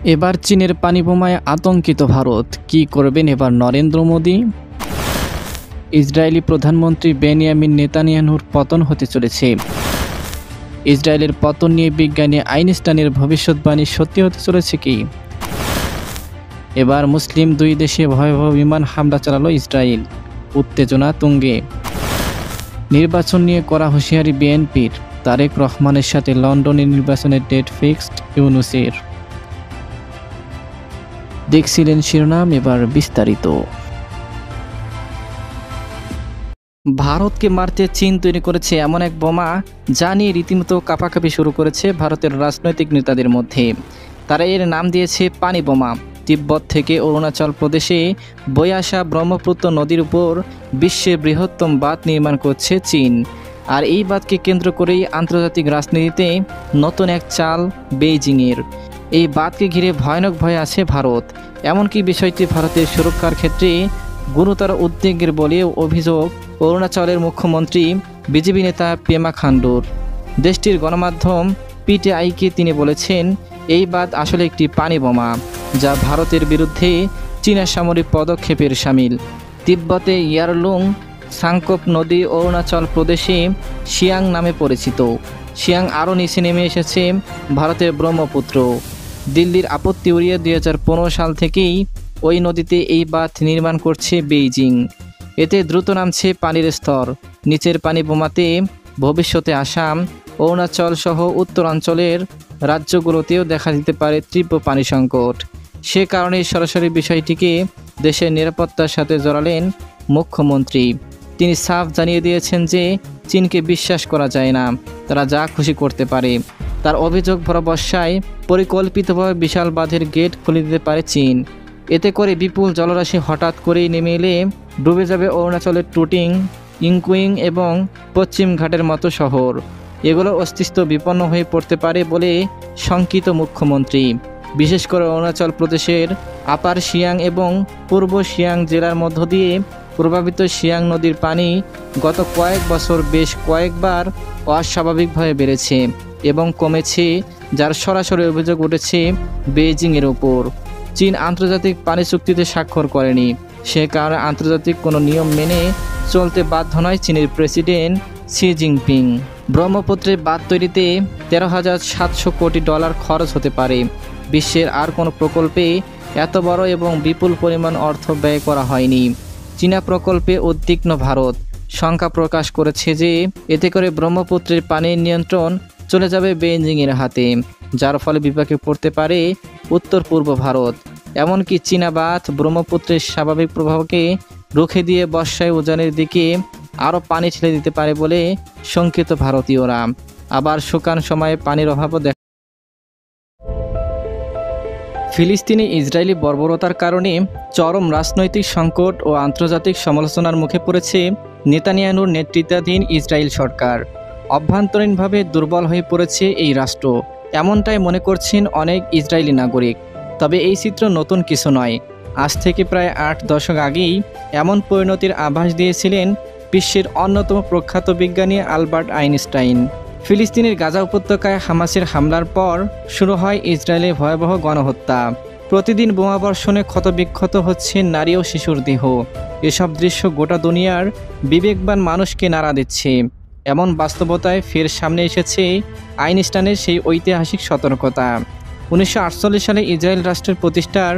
এবার চীনের পানি বোমায় আতঙ্কিত ভারত, কি করবেন এবার নরেন্দ্র মোদী? ইসরায়েলি প্রধানমন্ত্রী বেনিয়ামিন নেতানিয়াহুর পতন হতে চলেছে। ইসরায়েলের পতন নিয়ে বিজ্ঞানী আইনস্টাইনের ভবিষ্যৎবাণী সত্যি হতে চলেছে কি? এবার মুসলিম দুই দেশে ভয়াবহ বিমান হামলা চালালো ইসরায়েল, উত্তেজনা তুঙ্গে। নির্বাচন নিয়ে করা হুঁশিয়ারি বিএনপির, তারেক রহমানের সাথে লন্ডনে নির্বাচনের ডেট ফিক্সড ইউনূসের। দেখছিলেন শিরোনাম, এবার বিস্তারিত। ভারতকে মারতে চীন তৈরি করেছে এমন এক বোমা, যা নিয়ে রীতিমতো কাঁপাকাঁপি শুরু করেছে ভারতের রাজনৈতিক নেতাদের মধ্যে। তারা এর নাম দিয়েছে পানি বোমা। তিব্বত থেকে অরুণাচল প্রদেশে বয়ে আসা ব্রহ্মপুত্র নদীর উপর বিশ্বের বৃহত্তম বাঁধ নির্মাণ করছে চীন। আর এই বাঁধকে কেন্দ্র করেই আন্তর্জাতিক রাজনীতিতে নতুন এক চাল বেইজিংয়ের। এই বাঁধকে ঘিরে ভয়ানক ভয়ে আছে ভারত। এমনকি বিষয়টি ভারতের সুরক্ষার ক্ষেত্রে গুরুতর উদ্বেগের বলে অভিযোগ অরুণাচলের মুখ্যমন্ত্রী বিজেপি নেতা পেমা খান্ডুর। দেশটির গণমাধ্যম পিটিআইকে তিনি বলেছেন, এই বাঁধ আসলে একটি পানি বোমা, যা ভারতের বিরুদ্ধে চীনা সামরিক পদক্ষেপের শামিল। তিব্বতে ইয়ারলুং সাংকোপ নদী অরুণাচল প্রদেশে সিয়াং নামে পরিচিত। সিয়াং আরও নিচে নেমে এসেছে ভারতের ব্রহ্মপুত্র। দিল্লির আপত্তি উড়িয়ে 2015 সাল থেকেই ওই নদীতে এই বাঁধ নির্মাণ করছে বেইজিং। এতে দ্রুত নামছে পানির স্তর। নিচের পানি বোমাতে ভবিষ্যতে আসাম, অরুণাচল সহ উত্তরাঞ্চলের রাজ্যগুলোতেও দেখা দিতে পারে তীব্র পানি সংকট। সে কারণে সরাসরি বিষয়টিকে দেশের নিরাপত্তার সাথে জড়ালেন মুখ্যমন্ত্রী। তিনি সাফ জানিয়ে দিয়েছেন যে চীনকে বিশ্বাস করা যায় না, তারা যা খুশি করতে পারে। তার অভিযোগ, ভরা বর্ষায় পরিকল্পিতভাবে বিশাল বাঁধের গেট খুলে দিতে পারে চীন। এতে করে বিপুল জলরাশি হঠাৎ করেই নেমে এলে ডুবে যাবে অরুণাচলের টুটিং, ইংকুইং এবং পশ্চিম ঘাটের মতো শহর। এগুলোর অস্তিত্ব বিপন্ন হয়ে পড়তে পারে বলে শঙ্কিত মুখ্যমন্ত্রী। বিশেষ করে অরুণাচল প্রদেশের আপার সিয়াং এবং পূর্ব সিয়াং জেলার মধ্য দিয়ে প্রভাবিত সিয়াং নদীর পানি গত কয়েক বছর বেশ কয়েকবার অস্বাভাবিকভাবে বেড়েছে এবং কমেছে, যার সরাসরি অভিযোগ উঠেছে বেইজিংয়ের ওপর। চীন আন্তর্জাতিক পানি চুক্তিতে স্বাক্ষর করেনি, সে কারণে আন্তর্জাতিক কোনো নিয়ম মেনে চলতে বাধ্য নয় চীনের প্রেসিডেন্ট শি জিনপিং। ব্রহ্মপুত্রের বাঁধ তৈরিতে $13,700 কোটি খরচ হতে পারে। বিশ্বের আর কোনো প্রকল্পে এত বড় এবং বিপুল পরিমাণ অর্থ ব্যয় করা হয়নি। চীনা প্রকল্পে উদ্বিগ্ন ভারত শঙ্কা প্রকাশ করেছে যে এতে করে ব্রহ্মপুত্রের পানির নিয়ন্ত্রণ চলে যাবে বেইজিংয়ের হাতে, যার ফলে বিপাকে পড়তে পারে উত্তর পূর্ব ভারত। এমনকি চীনা বাঁধ ব্রহ্মপুত্রের স্বাভাবিক প্রবাহকে রুখে দিয়ে বর্ষায় উজানের দিকে আরও পানি ছেড়ে দিতে পারে বলে শঙ্কিত ভারতীয়রা। আবার শুকান সময়ে পানির অভাবও দেখা। ফিলিস্তিনে ইসরায়েলি বর্বরতার কারণে চরম রাজনৈতিক সংকট ও আন্তর্জাতিক সমালোচনার মুখে পড়েছে নেতানিয়াহুর নেতৃত্বাধীন ইসরায়েল সরকার। অভ্যন্তরীণভাবে দুর্বল হয়ে পড়েছে এই রাষ্ট্র, এমনটাই মনে করছেন অনেক ইসরায়েলি নাগরিক। তবে এই চিত্র নতুন কিছু নয়। আজ থেকে প্রায় 8 দশক আগেই এমন পরিণতির আভাস দিয়েছিলেন বিশ্বের অন্যতম প্রখ্যাত বিজ্ঞানী আলবার্ট আইনস্টাইন। ফিলিস্তিনের গাজা উপত্যকায় হামাসের হামলার পর শুরু হয় ইসরায়েলের ভয়াবহ গণহত্যা। প্রতিদিন বোমাবর্ষণে ক্ষতবিক্ষত হচ্ছে নারী ও শিশুর দেহ। এসব দৃশ্য গোটা দুনিয়ার বিবেকবান মানুষকে নাড়া দিচ্ছে। এমন বাস্তবতায় ফের সামনে এসেছে আইনস্টাইনের সেই ঐতিহাসিক সতর্কতা। 1948 সালে ইসরায়েল রাষ্ট্রের প্রতিষ্ঠার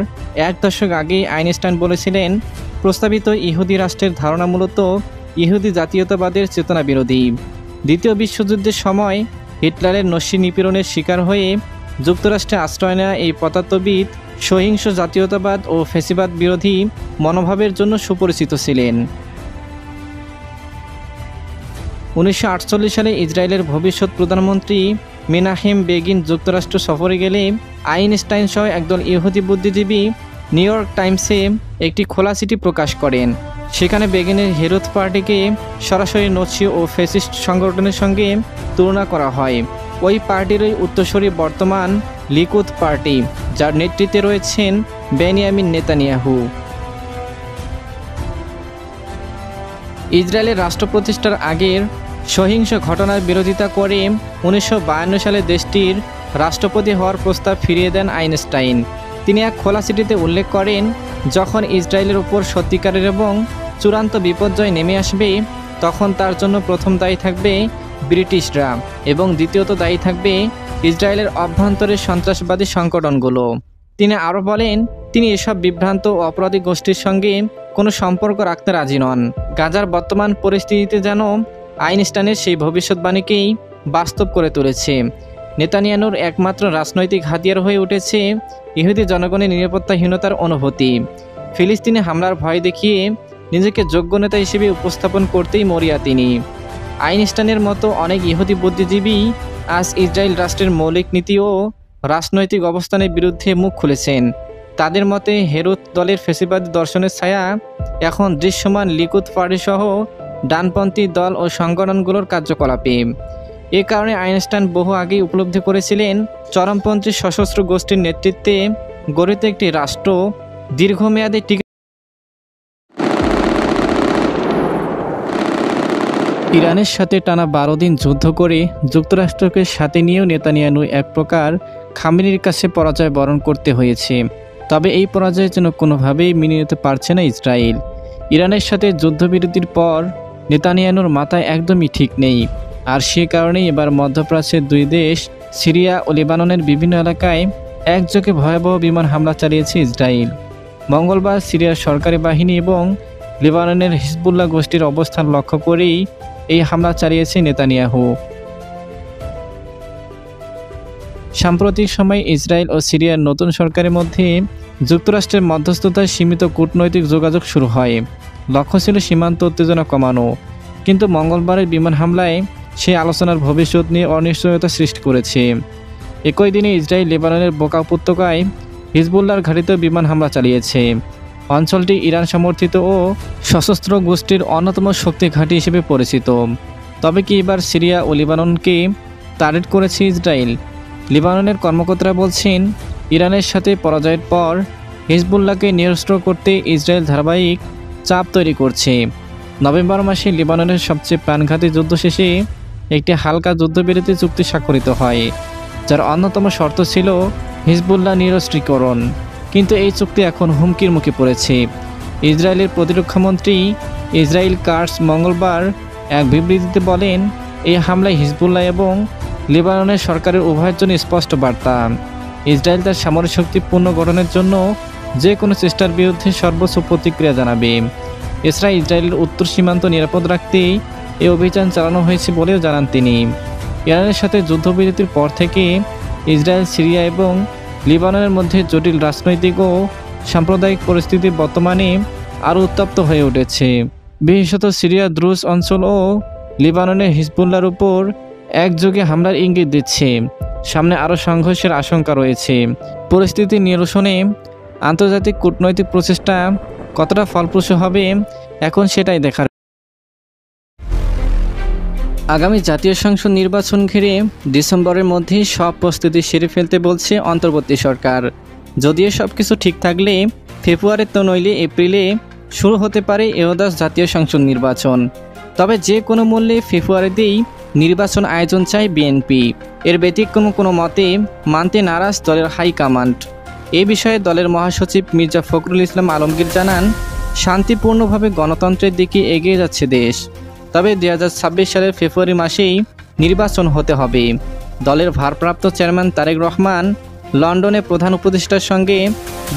1 দশক আগেই আইনস্টাইন বলেছিলেন, প্রস্তাবিত ইহুদি রাষ্ট্রের ধারণা মূলত ইহুদি জাতীয়তাবাদের চেতনা বিরোধী। দ্বিতীয় বিশ্বযুদ্ধের সময় হিটলারের নস্যি নিপীড়নের শিকার হয়ে যুক্তরাষ্ট্রে আশ্রয় নেওয়া এই পদার্থবিদ সহিংস জাতীয়তাবাদ ও ফ্যাসিবাদ বিরোধী মনোভাবের জন্য সুপরিচিত ছিলেন। 1948 সালে ইসরায়েলের ভবিষ্যৎ প্রধানমন্ত্রী মেনাহেম বেগিন যুক্তরাষ্ট্র সফরে গেলে আইনস্টাইন সহ একদল ইহুদি বুদ্ধিজীবী নিউ ইয়র্ক টাইমসে একটি খোলা চিঠি প্রকাশ করেন। সেখানে বেগিনের হেরত পার্টিকে সরাসরি নছি ও ফ্যাসিস্ট সংগঠনের সঙ্গে তুলনা করা হয়। ওই পার্টিরই উত্তরসূরি বর্তমান লিকুদ পার্টি, যার নেতৃত্বে রয়েছেন বেনিয়ামিন নেতানিয়াহু। ইসরায়েলের রাষ্ট্র প্রতিষ্ঠার আগের সহিংস ঘটনার বিরোধিতা করে 1952 সালে দেশটির রাষ্ট্রপতি হওয়ার প্রস্তাব ফিরিয়ে দেন আইনস্টাইন। তিনি এক খোলা চিঠিতে উল্লেখ করেন, যখন ইসরায়েলের উপর সত্যিকারের এবং চূড়ান্ত বিপর্যয় নেমে আসবে, তখন তার জন্য প্রথম দায়ী থাকবে ব্রিটিশরা এবং দ্বিতীয়ত দায়ী থাকবে ইসরায়েলের অভ্যন্তরের সন্ত্রাসবাদী সংগঠনগুলো। তিনি আরও বলেন, তিনি এসব বিভ্রান্ত ও অপরাধী গোষ্ঠীর সঙ্গে কোনো সম্পর্ক রাখতে রাজি নন। গাজার বর্তমান পরিস্থিতিতে যেন আইনস্টাইনের সেই ভবিষ্যৎবাণীকেই বাস্তব করে তুলেছে। নেতানিয়াহুর একমাত্র রাজনৈতিক হাতিয়ার হয়ে উঠেছে ইহুদি জনগণের নিরাপত্তাহীনতার অনুভূতি। ফিলিস্তিনে হামলার ভয় দেখিয়ে নিজেকে যোগ্য নেতা হিসেবে উপস্থাপন করতেই মরিয়া তিনি। আইনস্টাইনের মতো অনেক ইহুদি বুদ্ধিজীবী আজ ইসরায়েল রাষ্ট্রের মৌলিক নীতি ও রাজনৈতিক অবস্থানের বিরুদ্ধে মুখ খুলেছেন। তাদের মতে হেরোদ দলের ফ্যাসিবাদী দর্শনের ছায়া এখন দৃশ্যমান লিকুদ পার্টিসহ ডানপন্থী দল ও সংগঠনগুলোর কার্যকলাপে। এ কারণে আইনস্টাইন বহু আগেই উপলব্ধি করেছিলেন, চরমপন্থী সশস্ত্র গোষ্ঠীর নেতৃত্বে গঠিত একটি রাষ্ট্র দীর্ঘমেয়াদে টিকে। ইরানের সাথে টানা 12 দিন যুদ্ধ করে যুক্তরাষ্ট্রকে সাথে নিয়েও নেতানিয়াহু এক প্রকার খামেনির কাছে পরাজয় বরণ করতে হয়েছে। তবে এই পরাজয়ের জন্য কোনোভাবেই মেনে নিতে পারছে না ইসরায়েল। ইরানের সাথে যুদ্ধবিরতির পর নেতানিয়াহুর মাথায় একদমই ঠিক নেই। আর সে কারণেই এবার মধ্যপ্রাচ্যের দুই দেশ সিরিয়া ও লেবাননের বিভিন্ন এলাকায় একযোগে ভয়াবহ বিমান হামলা চালিয়েছে ইসরায়েল। মঙ্গলবার সিরিয়ার সরকারি বাহিনী এবং লেবাননের হিজবুল্লাহ গোষ্ঠীর অবস্থান লক্ষ্য করেই এই হামলা চালিয়েছে নেতানিয়াহু। সাম্প্রতিক সময়ে ইসরায়েল ও সিরিয়ার নতুন সরকারের মধ্যে যুক্তরাষ্ট্রের মধ্যস্থতায় সীমিত কূটনৈতিক যোগাযোগ শুরু হয়। লক্ষ্য ছিল সীমান্ত উত্তেজনা কমানো, কিন্তু মঙ্গলবারের বিমান হামলায় সেই আলোচনার ভবিষ্যৎ নিয়ে অনিশ্চয়তা সৃষ্টি করেছে। একই দিনে ইসরায়েল লেবাননের বোকা উপত্যকায় হিজবুল্লাহর ঘাঁটিতেও বিমান হামলা চালিয়েছে। অঞ্চলটি ইরান সমর্থিত ও সশস্ত্র গোষ্ঠীর অন্যতম শক্তি ঘাঁটি হিসেবে পরিচিত। তবে কি এবার সিরিয়া ও লেবাননকে টার্গেট করেছে ইসরায়েল? লেবাননের কর্মকর্তারা বলছেন, ইরানের সাথে পরাজয়ের পর হিজবুল্লাহকে নিরস্ত্র করতে ইসরায়েল ধারাবাহিক চাপ তৈরি করছে। নভেম্বর মাসে লেবাননের সবচেয়ে প্রাণঘাতী যুদ্ধ শেষে একটি হালকা যুদ্ধবিরতি চুক্তি স্বাক্ষরিত হয়, যার অন্যতম শর্ত ছিল হিজবুল্লাহ নিরস্ত্রীকরণ। কিন্তু এই চুক্তি এখন হুমকির মুখে পড়েছে। ইসরায়েলের প্রতিরক্ষামন্ত্রী ইসরায়েল কাটস মঙ্গলবার এক বিবৃতিতে বলেন, এই হামলায় হিজবুল্লাহ এবং লেবাননের সরকারের উভয়ের জন্য স্পষ্ট বার্তা। ইসরায়েল তার সামরিক শক্তি পুনর্গঠনের জন্য যে কোনো চেষ্টার বিরুদ্ধে সর্বোচ্চ প্রতিক্রিয়া জানাবে। এছাড়া ইসরায়েলের উত্তর সীমান্ত নিরাপদ রাখতেই এই অভিযান চালানো হয়েছে বলেও জানান তিনি। ইরানের সাথে যুদ্ধবিরতির পর থেকে ইসরায়েল, সিরিয়া এবং লেবাননের মধ্যে জটিল রাজনৈতিক ও সাম্প্রদায়িক পরিস্থিতি বর্তমানে আরও উত্তপ্ত হয়ে উঠেছে। বিশেষত সিরিয়ার দ্রুজ অঞ্চল ও লেবাননের হিজবুল্লাহর উপর একযোগে হামলার ইঙ্গিত দিচ্ছে। সামনে আরও সংঘর্ষের আশঙ্কা রয়েছে। পরিস্থিতি নিরসনে আন্তর্জাতিক কূটনৈতিক প্রচেষ্টা কতটা ফলপ্রসূ হবে এখন সেটাই দেখার। আগামী জাতীয় সংসদ নির্বাচন ঘিরে ডিসেম্বরের মধ্যেই সব প্রস্তুতি সেরে ফেলতে বলছে অন্তর্বর্তী সরকার। যদিও সব কিছু ঠিক থাকলে ফেব্রুয়ারিতে নইলে এপ্রিলে শুরু হতে পারে একাদশ জাতীয় সংসদ নির্বাচন। তবে যে কোনো মূল্যে ফেব্রুয়ারিতেই নির্বাচন আয়োজন চায় বিএনপি। এর ব্যতিক্রম কোনো মতে মানতে নারাজ দলের হাইকমান্ড। এ বিষয়ে দলের মহাসচিব মির্জা ফখরুল ইসলাম আলমগীর জানান, শান্তিপূর্ণভাবে গণতন্ত্রের দিকে এগিয়ে যাচ্ছে দেশ। তবে 2026 সালের ফেব্রুয়ারি মাসেই নির্বাচন হতে হবে। দলের ভারপ্রাপ্ত চেয়ারম্যান তারেক রহমান লন্ডনে প্রধান উপদেষ্টার সঙ্গে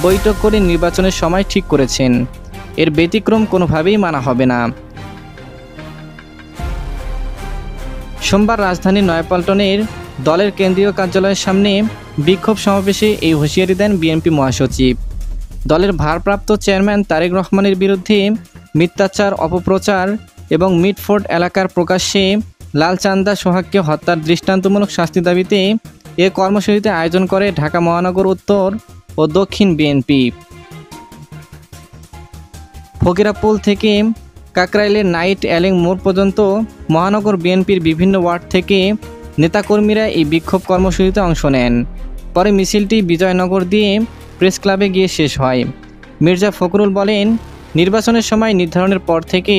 বৈঠক করে নির্বাচনের সময় ঠিক করেছেন। এর ব্যতিক্রম কোনোভাবেই মানা হবে না। সোমবার রাজধানীর নয়াপল্টনের দলের কেন্দ্রীয় কার্যালয়ের সামনে বিক্ষোভ সমাবেশে এই হুঁশিয়ারি দেন বিএনপি মহাসচিব। দলের ভারপ্রাপ্ত চেয়ারম্যান তারেক রহমানের বিরুদ্ধে মিথ্যাচার, অপপ্রচার এবং মিটফোর্ড এলাকার প্রকাশ্যে লালচান্দা সোহাগকে হত্যার দৃষ্টান্তমূলক শাস্তি দাবিতে এ কর্মসূচিতে আয়োজন করে ঢাকা মহানগর উত্তর ও দক্ষিণ বিএনপি। ফকিরাপুল থেকে কাকরাইলের নাইট অ্যালিং মোড় পর্যন্ত মহানগর বিএনপির বিভিন্ন ওয়ার্ড থেকে নেতাকর্মীরা এই বিক্ষোভ কর্মসূচিতে অংশ নেন। পরে মিছিলটি বিজয়নগর দিয়ে প্রেস ক্লাবে গিয়ে শেষ হয়। মির্জা ফখরুল বলেন, নির্বাচনের সময় নির্ধারণের পর থেকে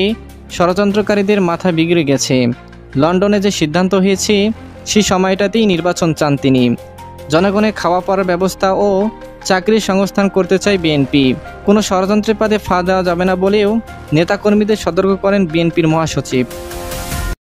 ষড়যন্ত্রকারীদের মাথা বিগড়ে গেছে। লন্ডনে যে সিদ্ধান্ত হয়েছে সেই সময়টাতেই নির্বাচন চান তিনি। জনগণের খাওয়া পড়ার ব্যবস্থা ও চাকরির সংস্থান করতে চায় বিএনপি। কোনো ষড়যন্ত্রের ফাঁদে পা দেওয়া যাবে না বলেও নেতাকর্মীদের সতর্ক করেন বিএনপির মহাসচিব।